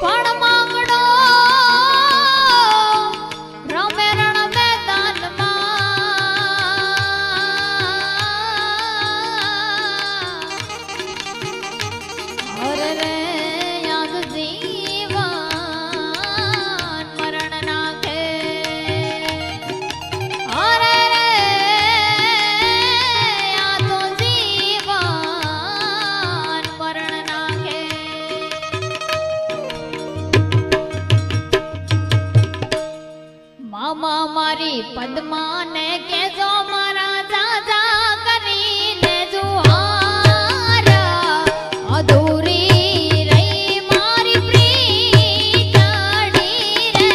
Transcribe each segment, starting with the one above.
પણ માંગડો રમે રણ મેદાનમાં અરે રે યાદ જીવન મરણ નાખે અરે રે યાદ જીવન મરણ નાખે મામા મારી પદ્માને કેજો મારા જાજા કરીને જુહાર અધૂરી રહી મારી પ્રીતડી રે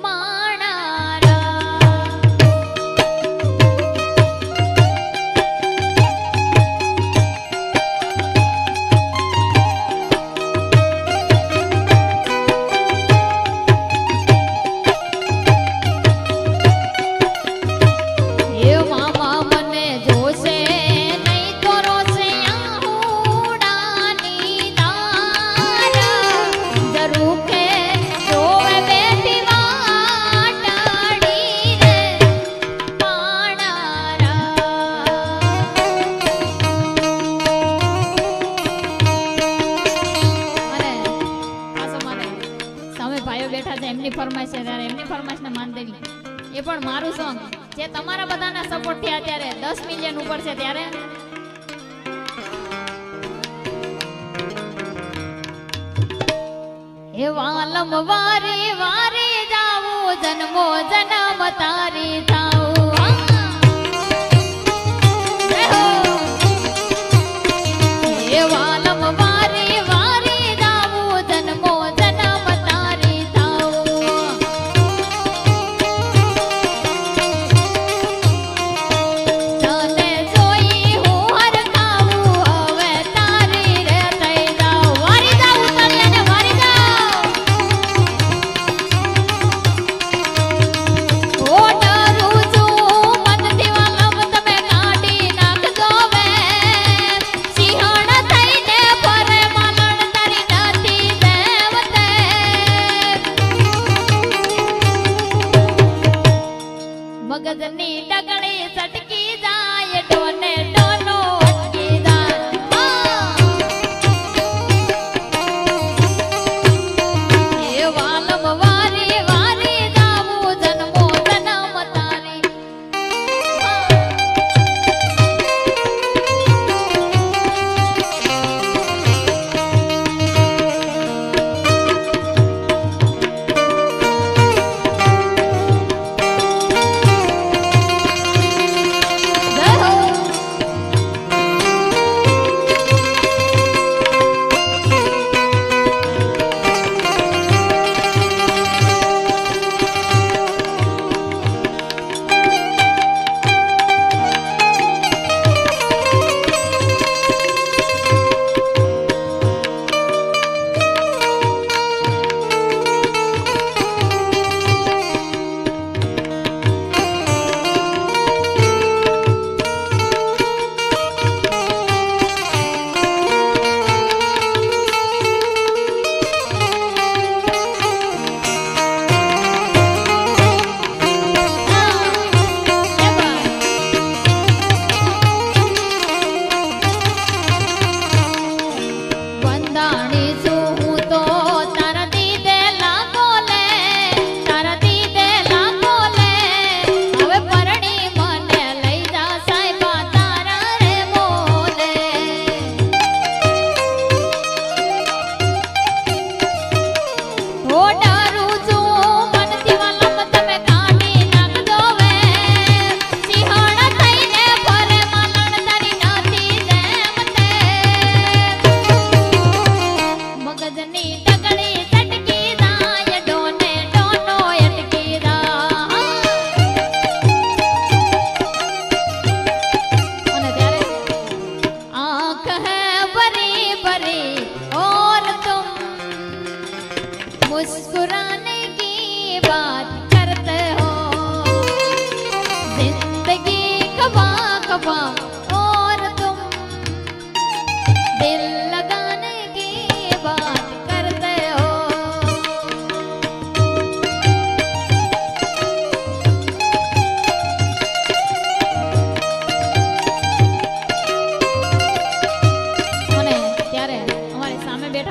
માણારા એ મામા મને જોશે નહીં તો રોશે આહુડાની તાર જરૂર કે જોવે બેઠી વાટડી રે સામે ભાઈઓ બેઠા છે એમની ફરમાઈશ છે ત્યારે એમની ફરમાઈશને માન દેવી એ પણ મારું સોંગ જે તમારા બધાના સપોર્ટ થયા ત્યારે 10 મિલિયન ઉપર છે ત્યારે હે વાલમ વારે વારે જાવું જન્મો જન્મ તારી થાવું હે વાલમ વારે વારે જાવું જન્મો જન્મ તારી થાવું તને જોઈ હું હરખાવું હવે તારી રે થઈ જાઉં વારી જાઉં તને વારી જાઉં ઓ ડરું છું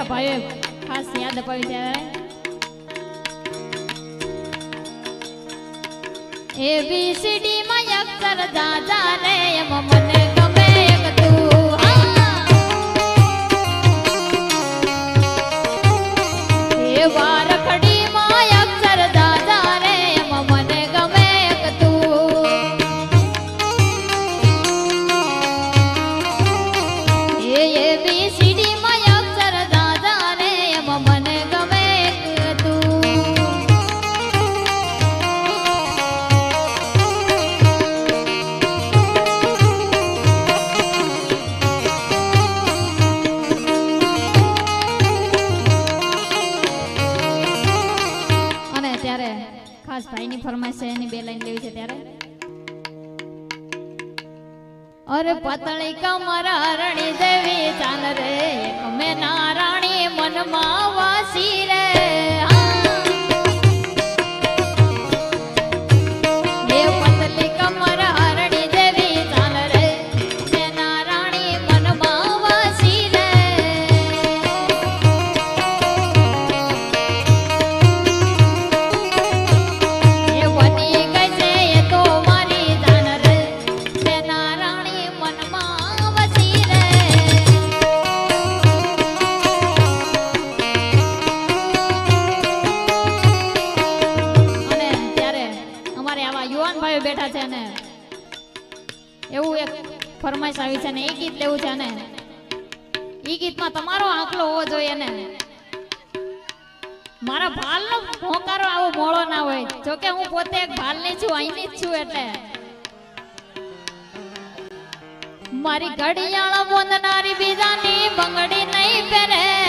ભાઈઓ ખાસ યાદ અપાવી ત્યારે ABCD માં અક્ષર દાદા રે એમ મને ગમે એક તું એ વાર ખડી માં અક્ષર દાદા રે એમ મને ગમે એક તું એ ABCD માં અક્ષર દાદા રે એમ મને ગમે એક તું ખાસ ભાઈની ફરમાઈશ છે એની બે લાઈન લેવી છે ત્યારે અરે પતળી કમરા રણી દેવી ચાલ રે એક મે નારાણી મનમાં વાસી રે એ પતળી કમરા રણી દેવી ચાલ રે મે નારાણી મનમાં વાસી રે બેઠા છે ને એવું એક ફરમાઈશ આવી છે ને એ ગીત લેવું છે ને એ ગીતમાં તમારો આંકલો હોવો જોઈએ ને મારા ભાલનો હોંકારો આવો મોળો ના હોય જોકે હું પોતે એક ભાલની છું અહીંની જ છું એટલે મારી ઘડિયાળ બોંધનારી બીજાની બંગડી નહીં પહેરે